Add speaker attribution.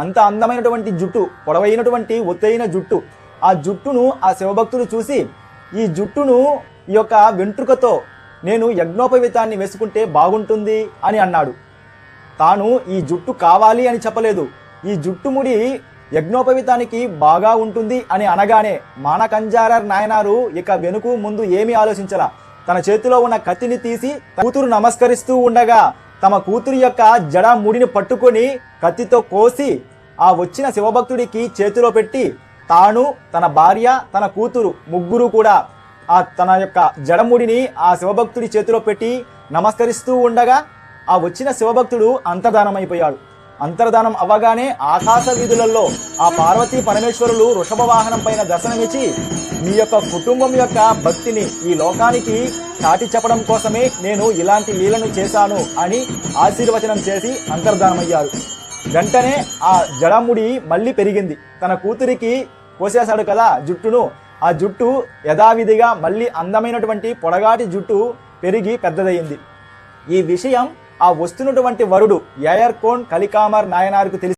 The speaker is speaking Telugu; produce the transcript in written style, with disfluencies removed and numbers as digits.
Speaker 1: అంత అందమైనటువంటి జుట్టు, పొడవైనటువంటి ఒత్తైన జుట్టు. ఆ జుట్టును ఆ శివభక్తుడు చూసి, ఈ జుట్టును ఈ యొక్క వెంట్రుకతో నేను యజ్ఞోపవీతాన్ని వేసుకుంటే బాగుంటుంది అని అన్నాడు. తాను ఈ జుట్టు కావాలి అని చెప్పలేదు. ఈ జుట్టుముడి యజ్ఞోపవీతానికి బాగా ఉంటుంది అని అనగానే మానకంజారర్ నాయనారు ఇక వెనుకు ముందు ఏమీ ఆలోచించలా. తన చేతిలో ఉన్న కత్తిని తీసి కూతురు నమస్కరిస్తూ ఉండగా తమ కూతురు యొక్క జడ ముడిని పట్టుకొని కత్తితో కోసి ఆ వచ్చిన శివభక్తుడికి చేతిలో పెట్టి తాను, తన భార్య, తన కూతురు ముగ్గురు కూడా తన యొక్క జడముడిని ఆ శివభక్తుడి చేతిలో పెట్టి నమస్కరిస్తూ ఉండగా ఆ వచ్చిన శివభక్తుడు అంతర్ధానమైపోయాడు. అంతర్ధానం అవ్వగానే ఆకాశ వీధులలో ఆ పార్వతీ పరమేశ్వరులు వృషభ వాహనం పైన దర్శనమిచ్చి మీ యొక్క కుటుంబం యొక్క భక్తిని ఈ లోకానికి చాటి చెప్పడం కోసమే నేను ఇలాంటి లీలను చేశాను అని ఆశీర్వచనం చేసి అంతర్ధానమయ్యారు. వెంటనే ఆ జడముడి మళ్ళీ పెరిగింది. తన కూతురికి కోసేశాడు కదా జుట్టును, ఆ జుట్టు యథావిధిగా మళ్ళీ అందమైనటువంటి పొడగాటి జుట్టు పెరిగి పెద్దదయ్యింది. ఈ విషయం ఆ వస్తున్నటువంటి వరుడు యయర్కోన్ కలికామర్ నాయనార్కు తెలిసి